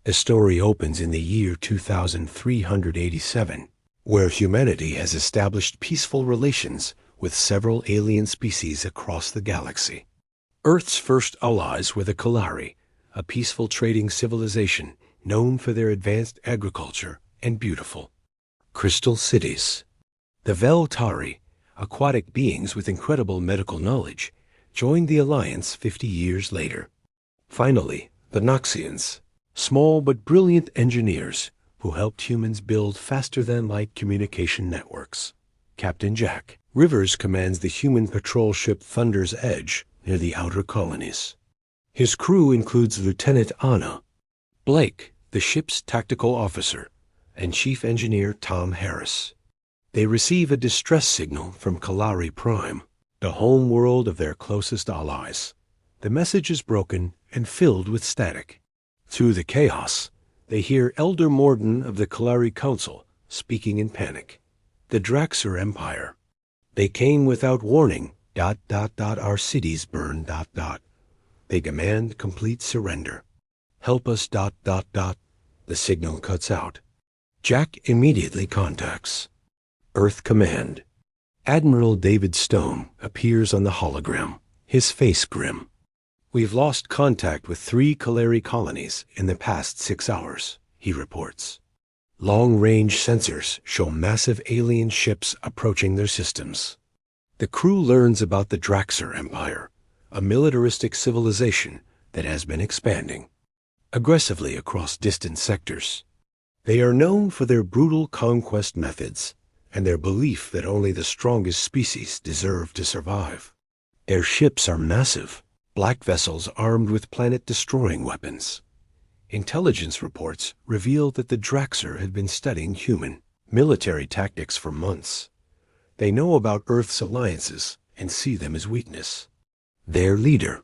A story opens in the year 2387, where humanity has established peaceful relations with several alien species across the galaxy. Earth's first allies were the Kalari, a peaceful trading civilization known for their advanced agriculture and beautiful crystal cities. The Veltari, aquatic beings with incredible medical knowledge, joined the alliance 50 years later. Finally, the Noxians, small but brilliant engineers who helped humans build faster-than-light communication networks. Captain Jack Rivers commands the human patrol ship Thunder's Edge near the outer colonies. His crew includes Lieutenant Anna, Blake, the ship's tactical officer, and Chief Engineer Tom Harris. They receive a distress signal from Kalari Prime, the home world of their closest allies. The message is broken and filled with static. Through the chaos, they hear Elder Morden of the Kalari Council speaking in panic. The Draxer Empire. They came without warning. Our cities burn. They demand complete surrender. Help us. The signal cuts out. Jack immediately contacts Earth Command. Admiral David Stone appears on the hologram, his face grim. We've lost contact with 3 Kalari colonies in the past 6 hours, he reports. Long-range sensors show massive alien ships approaching their systems. The crew learns about the Draxer Empire, a militaristic civilization that has been expanding aggressively across distant sectors. They are known for their brutal conquest methods and their belief that only the strongest species deserve to survive. Their ships are massive, black vessels armed with planet-destroying weapons. Intelligence reports reveal that the Draxer had been studying human military tactics for months. They know about Earth's alliances and see them as weakness. Their leader,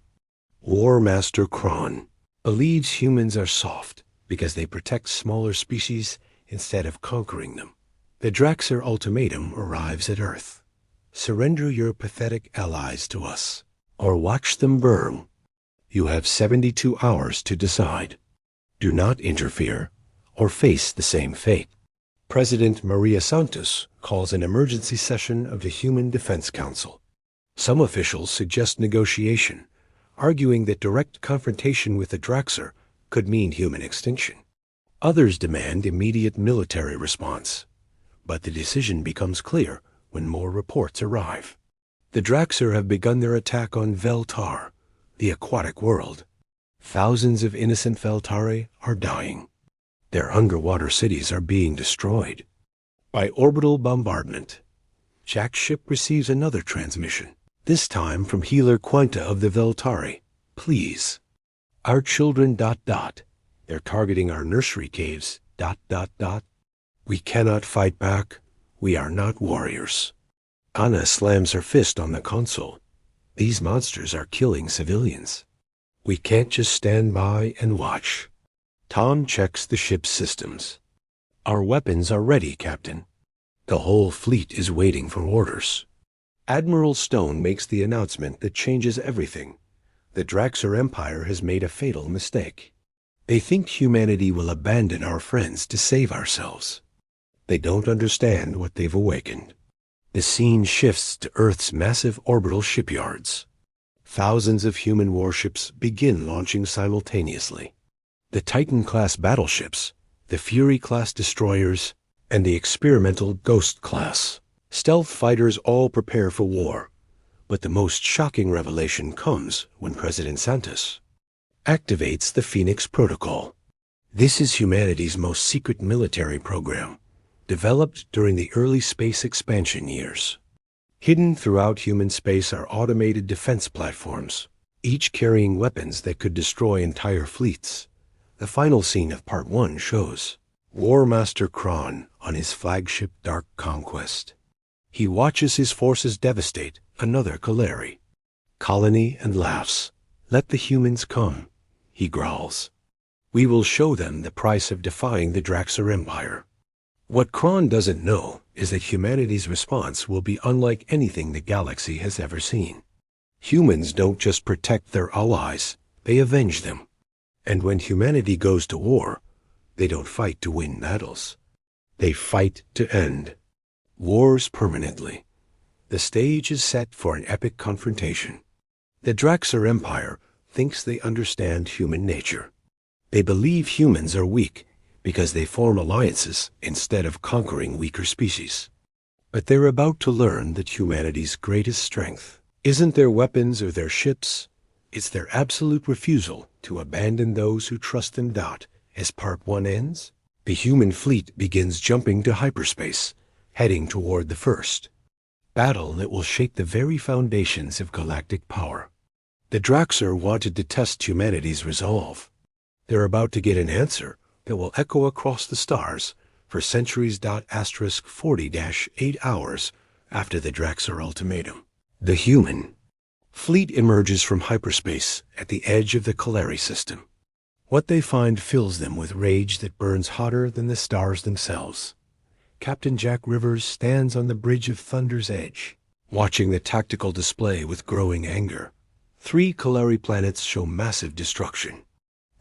War Master Kron, believes humans are soft because they protect smaller species instead of conquering them. The Draxer ultimatum arrives at Earth. Surrender your pathetic allies to us, or watch them burn. You have 72 hours to decide. Do not interfere, or face the same fate. President Maria Santos calls an emergency session of the Human Defense Council. Some officials suggest negotiation, arguing that direct confrontation with the Draxer could mean human extinction. Others demand immediate military response, but the decision becomes clear when more reports arrive. The Draxer have begun their attack on Veltar, the aquatic world. Thousands of innocent Veltari are dying. Their underwater cities are being destroyed. By orbital bombardment, Jack's ship receives another transmission, this time from Healer Quanta of the Veltari. Please. Our children. They're targeting our nursery caves. We cannot fight back. We are not warriors. Anna slams her fist on the console. These monsters are killing civilians. We can't just stand by and watch. Tom checks the ship's systems. Our weapons are ready, Captain. The whole fleet is waiting for orders. Admiral Stone makes the announcement that changes everything. The Draxer Empire has made a fatal mistake. They think humanity will abandon our friends to save ourselves. They don't understand what they've awakened. The scene shifts to Earth's massive orbital shipyards. Thousands of human warships begin launching simultaneously. The Titan-class battleships, the Fury-class destroyers, and the experimental Ghost-class stealth fighters all prepare for war. But the most shocking revelation comes when President Santos activates the Phoenix Protocol. This is humanity's most secret military program, developed during the early space expansion years. Hidden throughout human space are automated defense platforms, each carrying weapons that could destroy entire fleets. The final scene of Part 1 shows War Master Kron on his flagship Dark Conquest. He watches his forces devastate another Kalari colony and laughs. Let the humans come, he growls. We will show them the price of defying the Draxer Empire. What Kron doesn't know is that humanity's response will be unlike anything the galaxy has ever seen. Humans don't just protect their allies, they avenge them. And when humanity goes to war, They don't fight to win battles. They fight to end wars permanently. The stage is set for an epic confrontation. The Draxer Empire thinks they understand human nature. They believe humans are weak because they form alliances instead of conquering weaker species. But they're about to learn that humanity's greatest strength isn't their weapons or their ships. It's their absolute refusal to abandon those who trust and doubt. As Part 1 ends, the human fleet begins jumping to hyperspace, heading toward the first battle that will shake the very foundations of galactic power. The Draxer wanted to test humanity's resolve. They're about to get an answer that will echo across the stars for centuries. 40-8 hours after the Draxer ultimatum. The human fleet emerges from hyperspace at the edge of the Calari system. What they find fills them with rage that burns hotter than the stars themselves. Captain Jack Rivers stands on the bridge of Thunder's Edge, watching the tactical display with growing anger. 3 Calari planets show massive destruction.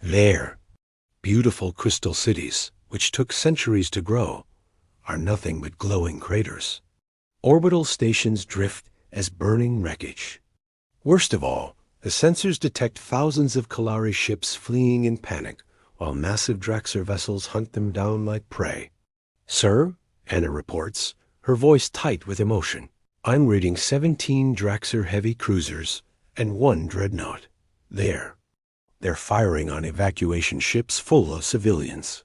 There, beautiful crystal cities, which took centuries to grow, are nothing but glowing craters. Orbital stations drift as burning wreckage. Worst of all, the sensors detect thousands of Calari ships fleeing in panic, while massive Draxer vessels hunt them down like prey. "Sir," Anna reports, her voice tight with emotion, "I'm reading 17 Draxer heavy cruisers and 1 dreadnought. They're firing on evacuation ships full of civilians."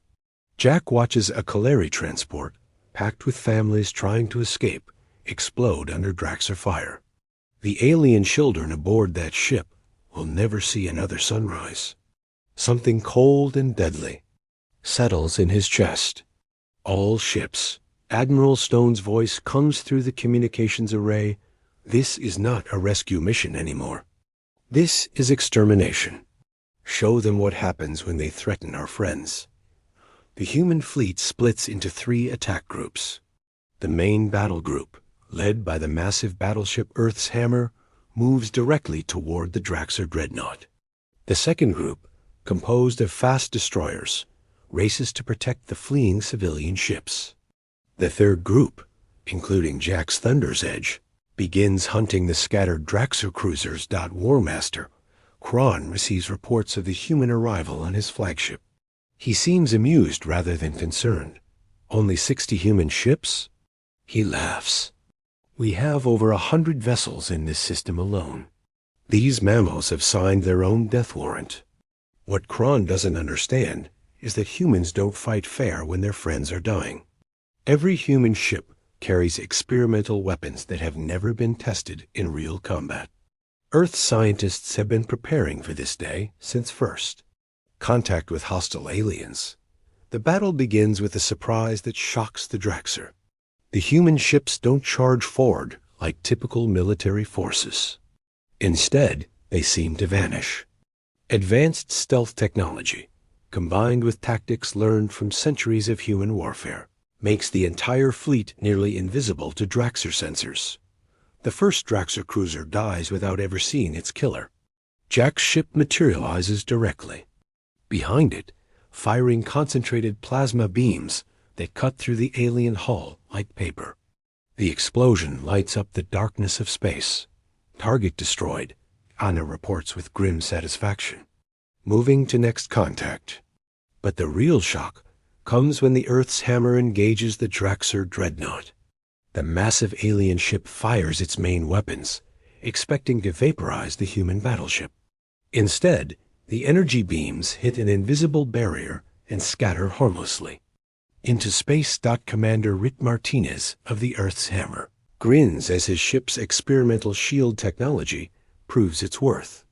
Jack watches a Calari transport, packed with families trying to escape, explode under Draxer fire. The alien children aboard that ship will never see another sunrise. Something cold and deadly settles in his chest. "All ships." Admiral Stone's voice comes through the communications array. "This is not a rescue mission anymore. This is extermination. Show them what happens when they threaten our friends." The human fleet splits into 3 attack groups. The main battle group, led by the massive battleship Earth's Hammer, moves directly toward the Draxer dreadnought. The second group, composed of fast destroyers, races to protect the fleeing civilian ships. The third group, including Jack's Thunder's Edge, begins hunting the scattered Draxer cruisers. War Master Kron receives reports of the human arrival on his flagship. He seems amused rather than concerned. "Only 60 human ships?" He laughs. "We have over 100 vessels in this system alone. These mammals have signed their own death warrant." What Kron doesn't understand is that humans don't fight fair when their friends are dying. Every human ship carries experimental weapons that have never been tested in real combat. Earth scientists have been preparing for this day since first contact with hostile aliens. The battle begins with a surprise that shocks the Draxer. The human ships don't charge forward like typical military forces. Instead, they seem to vanish. Advanced stealth technology, combined with tactics learned from centuries of human warfare, makes the entire fleet nearly invisible to Draxer sensors. The first Draxer cruiser dies without ever seeing its killer. Jack's ship materializes directly. Behind it, firing concentrated plasma beams that cut through the alien hull like paper. The explosion lights up the darkness of space. "Target destroyed," Anna reports with grim satisfaction. Moving to next contact. But the real shock comes when the Earth's Hammer engages the Draxer dreadnought. The massive alien ship fires its main weapons, expecting to vaporize the human battleship. Instead, the energy beams hit an invisible barrier and scatter harmlessly into space. Commander Rit Martinez of the Earth's Hammer grins as his ship's experimental shield technology proves its worth.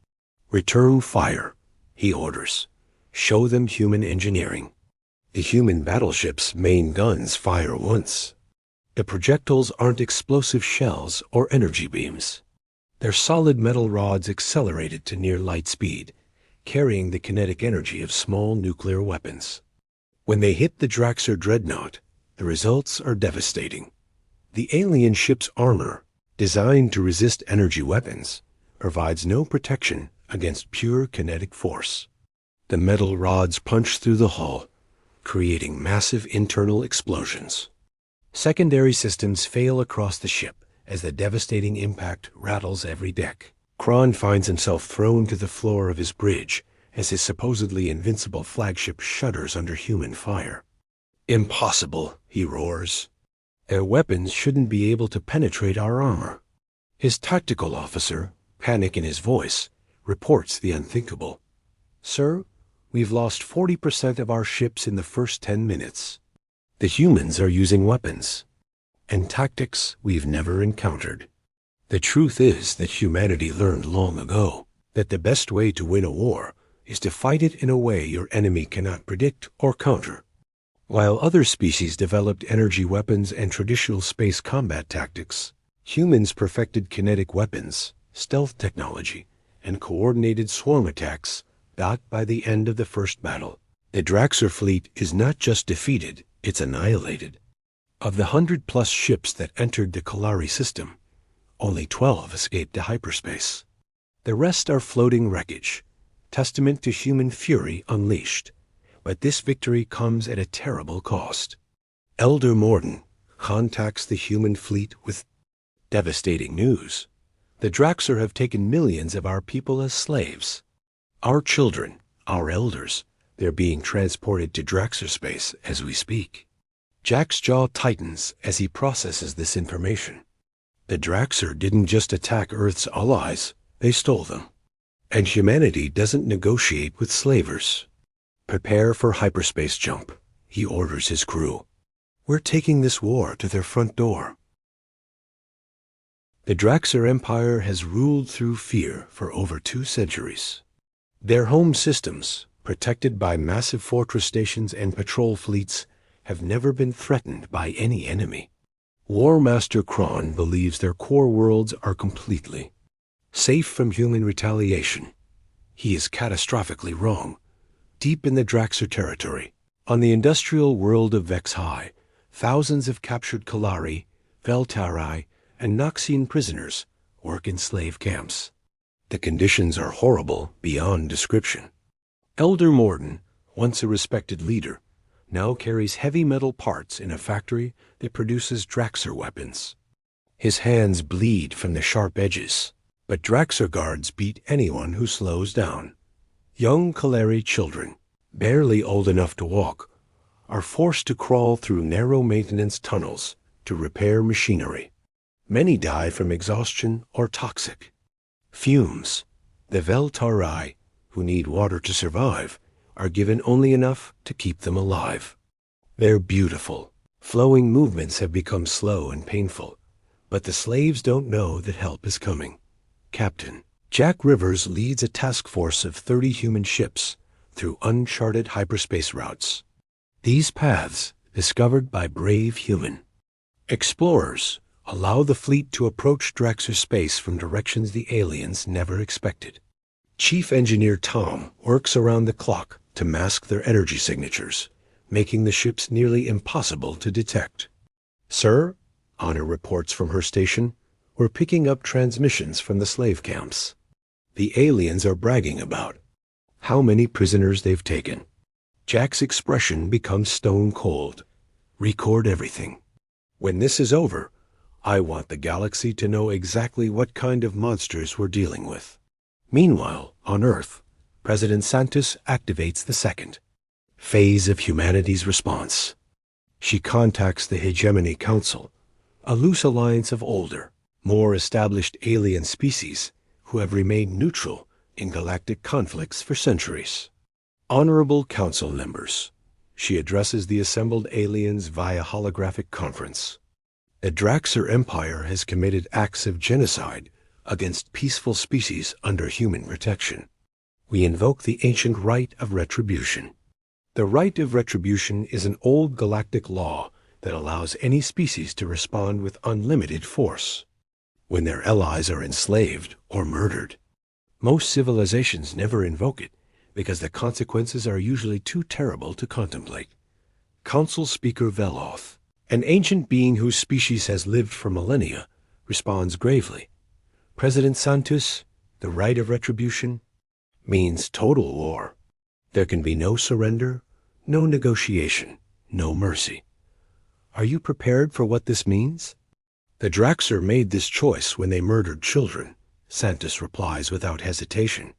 "Return fire," he orders. "Show them human engineering." The human battleship's main guns fire once. The projectiles aren't explosive shells or energy beams. They're solid metal rods accelerated to near light speed, carrying the kinetic energy of small nuclear weapons. When they hit the Draxer dreadnought, the results are devastating. The alien ship's armor, designed to resist energy weapons, provides no protection against pure kinetic force. The metal rods punch through the hull, creating massive internal explosions. Secondary systems fail across the ship as the devastating impact rattles every deck. Kron finds himself thrown to the floor of his bridge as his supposedly invincible flagship shudders under human fire. "Impossible," he roars. "Their weapons shouldn't be able to penetrate our armor." His tactical officer, panic in his voice, reports the unthinkable. "Sir, we've lost 40% of our ships in the first 10 minutes. The humans are using weapons and tactics we've never encountered." The truth is that humanity learned long ago that the best way to win a war is to fight it in a way your enemy cannot predict or counter. While other species developed energy weapons and traditional space combat tactics, humans perfected kinetic weapons, stealth technology, and coordinated swarm attacks back by the end of the first battle. The Draxer fleet is not just defeated, it's annihilated. Of the 100+ ships that entered the Kalari system, only 12 escaped to hyperspace. The rest are floating wreckage, testament to human fury unleashed. But this victory comes at a terrible cost. Elder Morden contacts the human fleet with devastating news. The Draxer have taken millions of our people as slaves. Our children, our elders, they're being transported to Draxer space as we speak. Jack's jaw tightens as he processes this information. The Draxer didn't just attack Earth's allies, they stole them. And humanity doesn't negotiate with slavers. "Prepare for hyperspace jump," he orders his crew. "We're taking this war to their front door." The Draxer Empire has ruled through fear for over 2 centuries. Their home systems, protected by massive fortress stations and patrol fleets, have never been threatened by any enemy. War Master Kron believes their core worlds are completely safe from human retaliation. He is catastrophically wrong. Deep in the Draxer territory, on the industrial world of Vex High, thousands of captured Kalari, Veltari, and Noxian prisoners work in slave camps. The conditions are horrible beyond description. Elder Morden, once a respected leader, now carries heavy metal parts in a factory that produces Draxer weapons. His hands bleed from the sharp edges, but Draxer guards beat anyone who slows down. Young Kalari children, barely old enough to walk, are forced to crawl through narrow maintenance tunnels to repair machinery. Many die from exhaustion or toxic fumes. The Veltari, who need water to survive, are given only enough to keep them alive. Their beautiful, flowing movements have become slow and painful, but the slaves don't know that help is coming. Captain Jack Rivers leads a task force of 30 human ships through uncharted hyperspace routes. These paths, discovered by brave human explorers, allow the fleet to approach Draxer space from directions the aliens never expected. Chief Engineer Tom works around the clock to mask their energy signatures, making the ships nearly impossible to detect. "Sir," Honor reports from her station, "we're picking up transmissions from the slave camps. The aliens are bragging about how many prisoners they've taken." Jack's expression becomes stone cold. "Record everything. When this is over, I want the galaxy to know exactly what kind of monsters we're dealing with." Meanwhile, on Earth, President Santos activates the second phase of humanity's response. She contacts the Hegemony Council, a loose alliance of older, more established alien species who have remained neutral in galactic conflicts for centuries. Honorable Council members, she addresses the assembled aliens via holographic conference. The Draxer Empire has committed acts of genocide against peaceful species under human protection. We invoke the ancient right of retribution. The right of retribution is an old galactic law that allows any species to respond with unlimited force when their allies are enslaved or murdered. Most civilizations never invoke it because the consequences are usually too terrible to contemplate. Council Speaker Veloth, an ancient being whose species has lived for millennia, responds gravely. "President Santos, the right of retribution means total war. There can be no surrender, No negotiation, no mercy. Are you prepared for what this means? The Draxer made this choice when they murdered children, Santos replies without hesitation.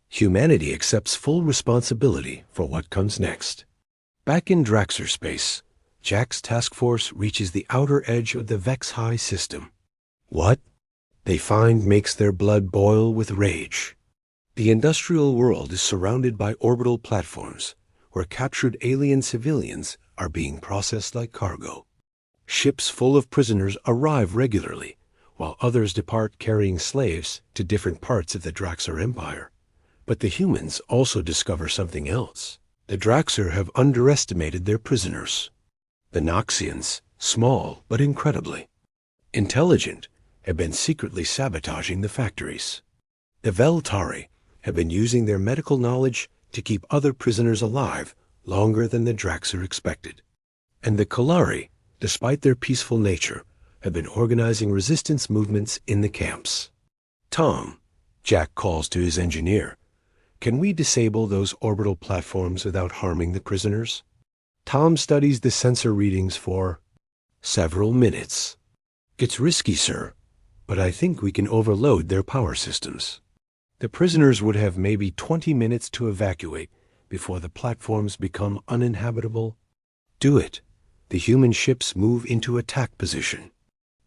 Humanity accepts full responsibility for what comes next. Back in Draxer space, Jack's task force reaches the outer edge of the Vex-High system. What they find makes their blood boil with rage. The industrial world is surrounded by orbital platforms where captured alien civilians are being processed like cargo. Ships full of prisoners arrive regularly, while others depart carrying slaves to different parts of the Draxer Empire. But the humans also discover something else. The Draxer have underestimated their prisoners. The Noxians, small but incredibly intelligent, have been secretly sabotaging the factories. The Veltari have been using their medical knowledge to keep other prisoners alive longer than the Draxer expected. And the Kalari, despite their peaceful nature, have been organizing resistance movements in the camps. Tom, Jack calls to his engineer, can we disable those orbital platforms without harming the prisoners? Tom studies the sensor readings for several minutes. It's risky, sir, but I think we can overload their power systems. The prisoners would have maybe 20 minutes to evacuate before the platforms become uninhabitable. Do it. The human ships move into attack position.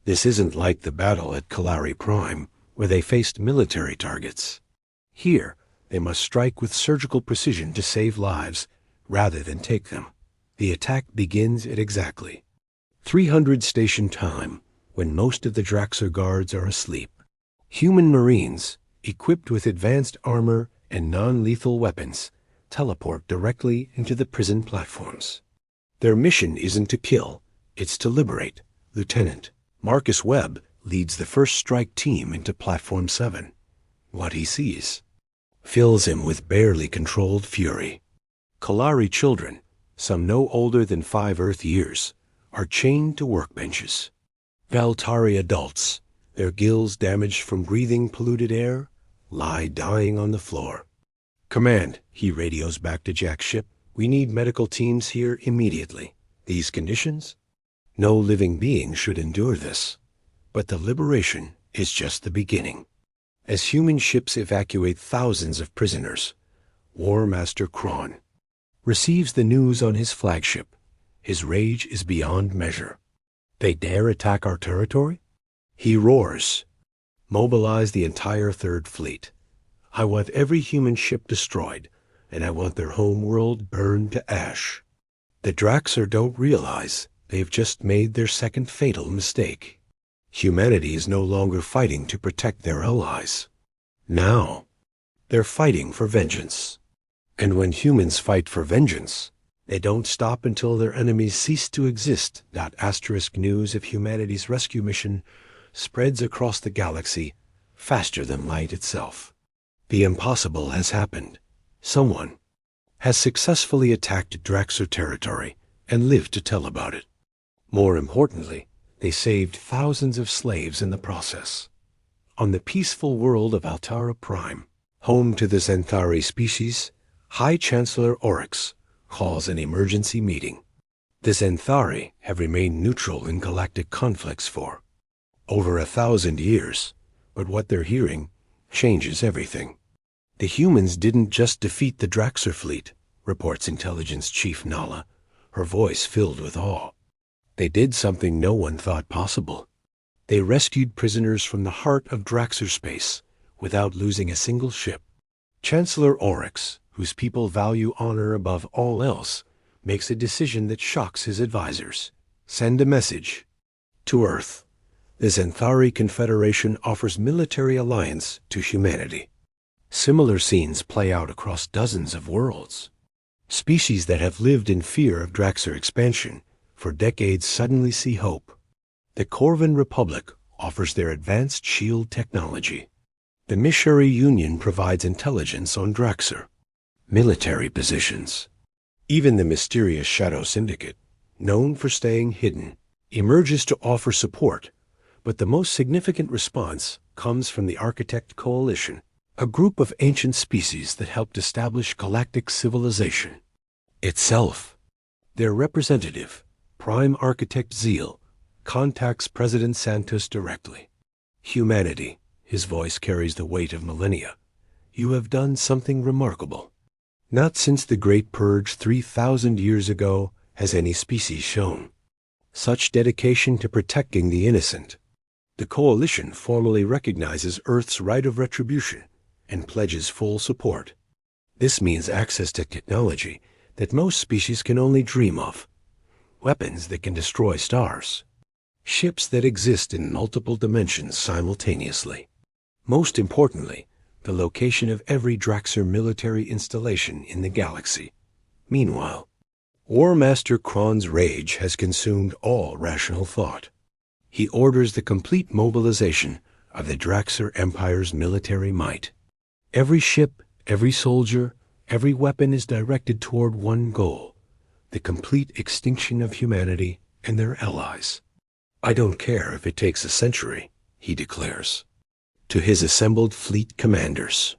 This isn't like the battle at Kalari Prime, where they faced military targets. Here, they must strike with surgical precision to save lives, rather than take them. The attack begins at exactly 300 station time, when most of the Draxer guards are asleep. Human Marines, equipped with advanced armor and non-lethal weapons, teleport directly into the prison platforms. Their mission isn't to kill, it's to liberate. Lieutenant Marcus Webb leads the first strike team into Platform 7. What he sees fills him with barely controlled fury. Kalari children, some no older than 5 Earth years, are chained to workbenches. Veltari adults, their gills damaged from breathing polluted air, lie dying on the floor. Command, he radios back to Jack's ship. We need medical teams here immediately. These conditions? No living being should endure this. But the liberation is just the beginning. As human ships evacuate thousands of prisoners, War Master Kron receives the news on his flagship. His rage is beyond measure. They dare attack our territory? He roars. Mobilize the entire Third Fleet. I want every human ship destroyed, and I want their homeworld burned to ash. The Draxer don't realize they've just made their second fatal mistake. Humanity is no longer fighting to protect their allies. Now, they're fighting for vengeance. And when humans fight for vengeance, they don't stop until their enemies cease to exist. Asterisk news of humanity's rescue mission spreads across the galaxy faster than light itself. The impossible has happened. Someone has successfully attacked Draxer territory and lived to tell about it. More importantly, they saved thousands of slaves in the process. On the peaceful world of Altara Prime, home to the Xanthari species, High Chancellor Oryx calls an emergency meeting. The Xanthari have remained neutral in galactic conflicts for over 1,000 years, but what they're hearing changes everything. The humans didn't just defeat the Draxer fleet, reports Intelligence Chief Nala, her voice filled with awe. They did something no one thought possible. They rescued prisoners from the heart of Draxer space without losing a single ship. Chancellor Oryx, whose people value honor above all else, makes a decision that shocks his advisors. Send a message to Earth. The Xanthari Confederation offers military alliance to humanity. Similar scenes play out across dozens of worlds. Species that have lived in fear of Draxer expansion for decades suddenly see hope. The Corvan Republic offers their advanced shield technology. The Mishari Union provides intelligence on Draxer. Military positions. Even the mysterious Shadow Syndicate, known for staying hidden, emerges to offer support, but the most significant response comes from the Architect Coalition, a group of ancient species that helped establish galactic civilization. itself. Their representative, Prime Architect Zeal, contacts President Santos directly. Humanity, his voice carries the weight of millennia. You have done something remarkable. Not since the Great Purge 3,000 years ago has any species shown such dedication to protecting the innocent. The Coalition formally recognizes Earth's right of retribution and pledges full support. This means access to technology that most species can only dream of. Weapons that can destroy stars. Ships that exist in multiple dimensions simultaneously. Most importantly, the location of every Draxer military installation in the galaxy. Meanwhile, War Master Kron's rage has consumed all rational thought. He orders the complete mobilization of the Draxer Empire's military might. Every ship, every soldier, every weapon is directed toward one goal: the complete extinction of humanity and their allies. I don't care if it takes a century, he declares to his assembled fleet commanders.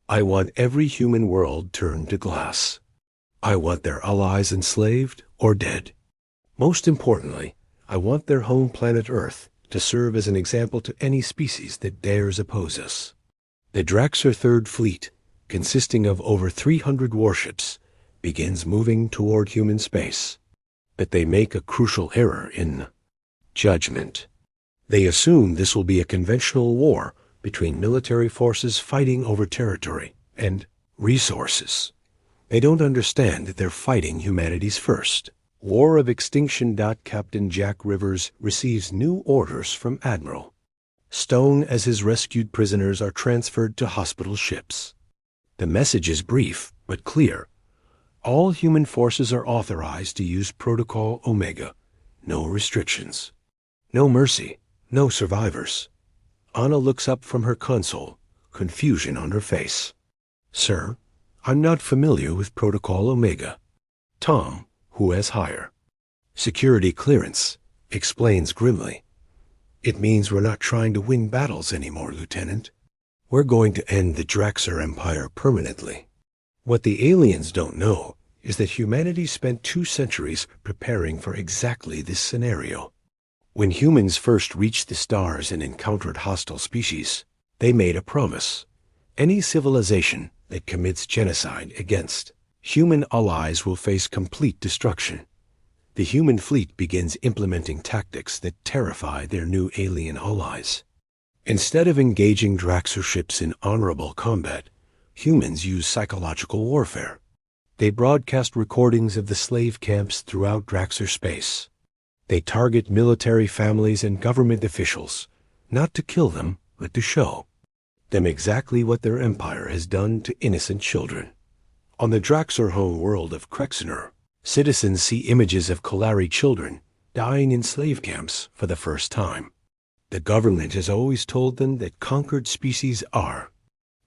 I want every human world turned to glass. I want their allies enslaved or dead. Most importantly, I want their home planet Earth to serve as an example to any species that dares oppose us. The Draxer Third Fleet, consisting of over 300 warships, begins moving toward human space. But they make a crucial error in judgment. They assume this will be a conventional war between military forces fighting over territory and resources. They don't understand that they're fighting humanity's first. War of Extinction. Captain Jack Rivers receives new orders from Admiral Stone as his rescued prisoners are transferred to hospital ships. The message is brief but clear. All human forces are authorized to use Protocol Omega. No restrictions. No mercy. No survivors. Anna looks up from her console, confusion on her face. Sir, I'm not familiar with Protocol Omega. Tom, who has higher security clearance, explains grimly. It means we're not trying to win battles anymore, Lieutenant. We're going to end the Draxer Empire permanently. What the aliens don't know is that humanity spent 2 centuries preparing for exactly this scenario. When humans first reached the stars and encountered hostile species, they made a promise. Any civilization that commits genocide against human allies will face complete destruction. The human fleet begins implementing tactics that terrify their new alien allies. Instead of engaging Draxer ships in honorable combat, humans use psychological warfare. They broadcast recordings of the slave camps throughout Draxer space. They target military families and government officials, not to kill them, but to show them exactly what their empire has done to innocent children. On the Draxer home world of Krexener, citizens see images of Kalari children dying in slave camps for the first time. The government has always told them that conquered species are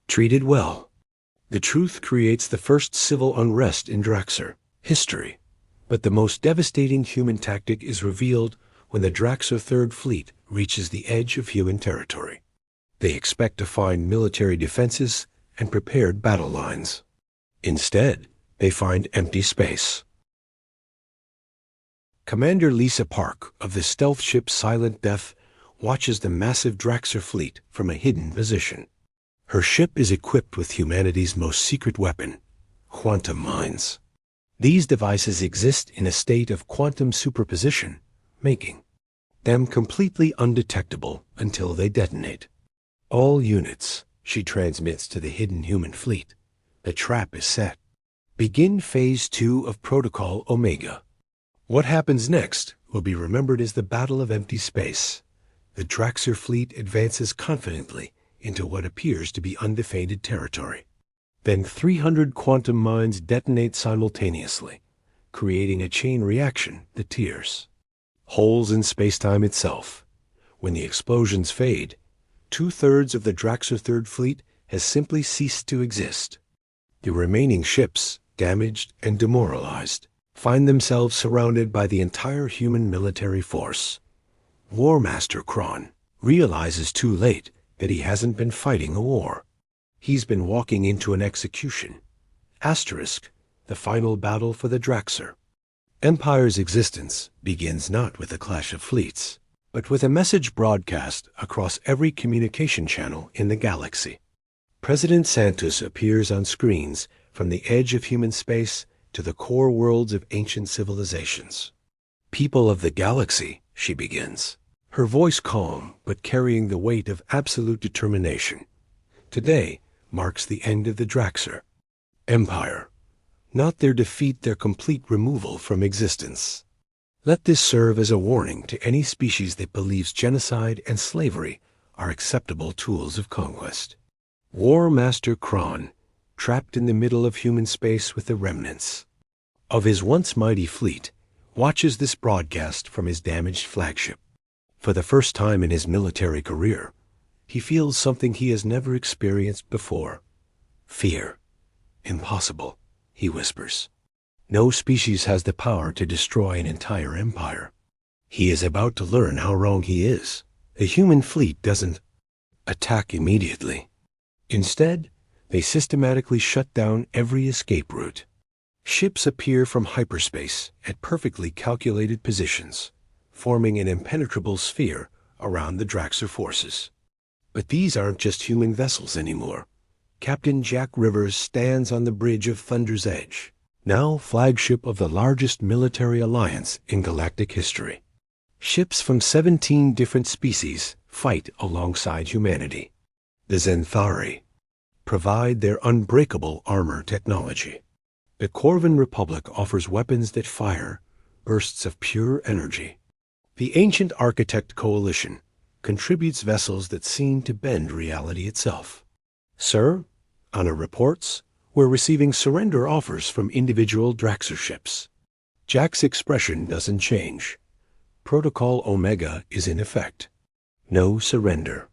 treated well. The truth creates the first civil unrest in Draxer history. But the most devastating human tactic is revealed when the Draxer Third Fleet reaches the edge of human territory. They expect to find military defenses and prepared battle lines. Instead, they find empty space. Commander Lisa Park of the stealth ship Silent Death watches the massive Draxer fleet from a hidden position. Her ship is equipped with humanity's most secret weapon, quantum mines. These devices exist in a state of quantum superposition, making them completely undetectable until they detonate. All units, she transmits to the hidden human fleet. The trap is set. Begin Phase 2 of Protocol Omega. What happens next will be remembered as the Battle of Empty Space. The Draxer fleet advances confidently into what appears to be undefended territory. Then 300 quantum mines detonate simultaneously, creating a chain reaction that tears holes in spacetime itself. When the explosions fade, 2/3 of the Draxer Third Fleet has simply ceased to exist. The remaining ships, damaged and demoralized, find themselves surrounded by the entire human military force. War Master Kron realizes too late that he hasn't been fighting a war. He's been walking into an execution. Asterisk, the final battle for the Draxer. Empire's existence begins not with a clash of fleets, but with a message broadcast across every communication channel in the galaxy. President Santos appears on screens from the edge of human space to the core worlds of ancient civilizations. "People of the galaxy," she begins, her voice calm but carrying the weight of absolute determination. "Today marks the end of the Draxer. Empire, not their defeat, their complete removal from existence. Let this serve as a warning to any species that believes genocide and slavery are acceptable tools of conquest. War Master Kron, trapped in the middle of human space with the remnants of his once mighty fleet, watches this broadcast from his damaged flagship. For the first time in his military career, he feels something he has never experienced before. Fear. Impossible, he whispers. No species has the power to destroy an entire empire. He is about to learn how wrong he is. A human fleet doesn't attack immediately. Instead, they systematically shut down every escape route. Ships appear from hyperspace at perfectly calculated positions, forming an impenetrable sphere around the Draxer forces. But these aren't just human vessels anymore. Captain Jack Rivers stands on the bridge of Thunder's Edge, now flagship of the largest military alliance in galactic history. Ships from 17 different species fight alongside humanity. The Zenthari provide their unbreakable armor technology. The Corvan Republic offers weapons that fire bursts of pure energy. The Ancient Architect Coalition contributes vessels that seem to bend reality itself. Sir, Anna reports, we're receiving surrender offers from individual Draxer ships. Jack's expression doesn't change. Protocol Omega is in effect. No surrender.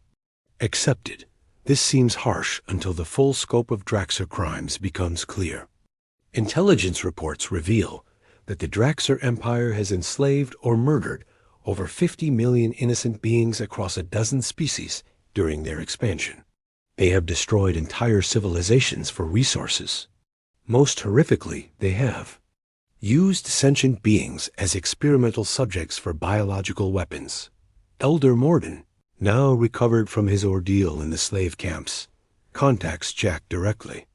Accepted. This seems harsh until the full scope of Draxer crimes becomes clear. Intelligence reports reveal that the Draxer Empire has enslaved or murdered over 50 million innocent beings across a dozen species during their expansion. They have destroyed entire civilizations for resources. Most horrifically, they have used sentient beings as experimental subjects for biological weapons. Elder Morden, now recovered from his ordeal in the slave camps, contacts Jack directly.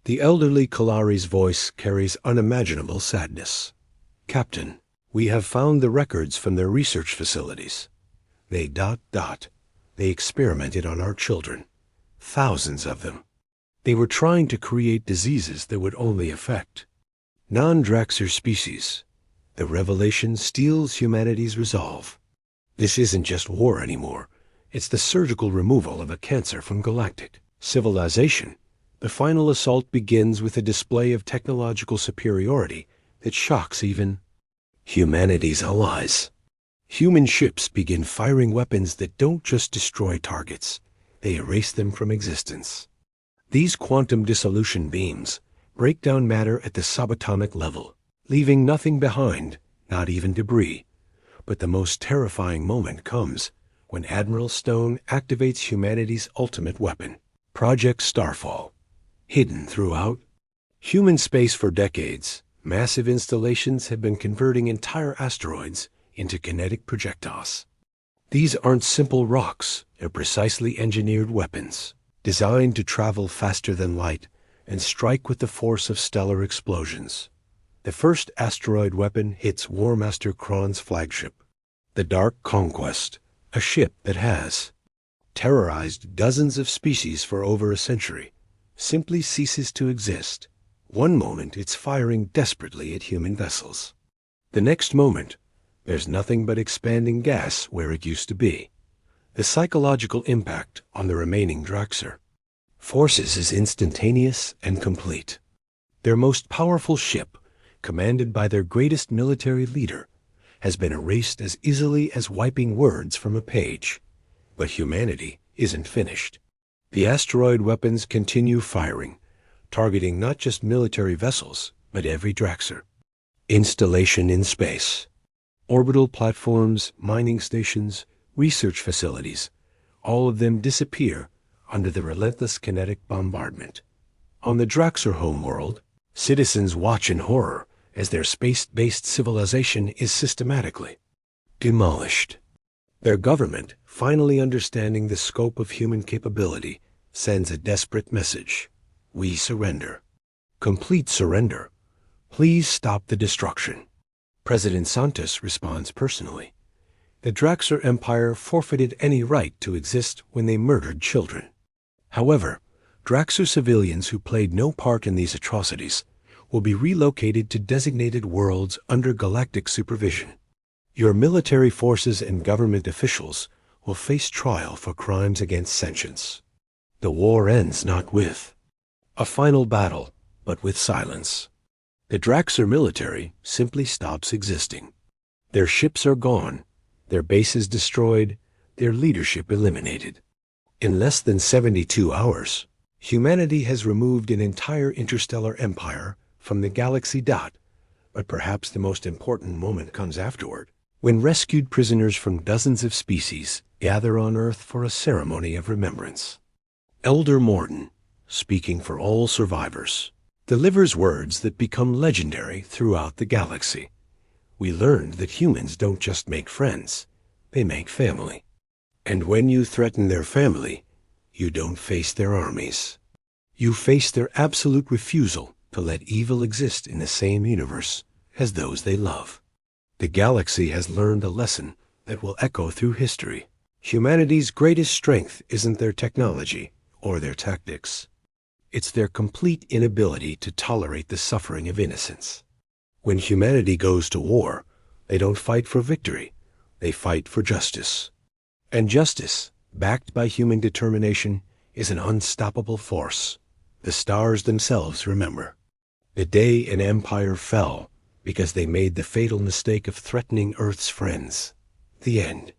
The elderly Kalari's voice carries unimaginable sadness. "Captain, we have found the records from their research facilities. They ... They experimented on our children. Thousands of them. They were trying to create diseases that would only affect non-Draxer species. The revelation steals humanity's resolve. This isn't just war anymore. It's the surgical removal of a cancer from galactic civilization. The final assault begins with a display of technological superiority that shocks even humanity's allies. Human ships begin firing weapons that don't just destroy targets, they erase them from existence. These quantum dissolution beams break down matter at the subatomic level, leaving nothing behind, not even debris. But the most terrifying moment comes when Admiral Stone activates humanity's ultimate weapon, Project Starfall. Hidden throughout human space for decades, massive installations have been converting entire asteroids into kinetic projectiles. These aren't simple rocks, they're precisely engineered weapons, designed to travel faster than light and strike with the force of stellar explosions. The first asteroid weapon hits War Master Kron's flagship, the Dark Conquest, a ship that has terrorized dozens of species for over a century. Simply ceases to exist. One moment it's firing desperately at human vessels. The next moment, there's nothing but expanding gas where it used to be. The psychological impact on the remaining Draxer forces is instantaneous and complete. Their most powerful ship, commanded by their greatest military leader, has been erased as easily as wiping words from a page. But humanity isn't finished. The asteroid weapons continue firing, targeting not just military vessels, but every Draxer. Installation in space. Orbital platforms, mining stations, research facilities, all of them disappear under the relentless kinetic bombardment. On the Draxer homeworld, Citizens watch in horror as their space-based civilization is systematically demolished. Their government, finally understanding the scope of human capability, sends a desperate message. We surrender. Complete surrender. Please stop the destruction. President Santos responds personally. The Draxer Empire forfeited any right to exist when they murdered children. However, Draxer civilians who played no part in these atrocities will be relocated to designated worlds under galactic supervision. Your military forces and government officials will face trial for crimes against sentience. The war ends not with a final battle, but with silence. The Draxer military simply stops existing. Their ships are gone, their bases destroyed, their leadership eliminated. In less than 72 hours, humanity has removed an entire interstellar empire from the galaxy dot, but perhaps the most important moment comes afterward, when rescued prisoners from dozens of species gather on Earth for a ceremony of remembrance. Elder Morden, speaking for all survivors, delivers words that become legendary throughout the galaxy. We learned that humans don't just make friends, they make family. And when you threaten their family, you don't face their armies. You face their absolute refusal to let evil exist in the same universe as those they love. The galaxy has learned a lesson that will echo through history. Humanity's greatest strength isn't their technology or their tactics. It's their complete inability to tolerate the suffering of innocence. When humanity goes to war, they don't fight for victory, they fight for justice. And justice, backed by human determination, is an unstoppable force. The stars themselves remember. The day an empire fell because they made the fatal mistake of threatening Earth's friends. The end.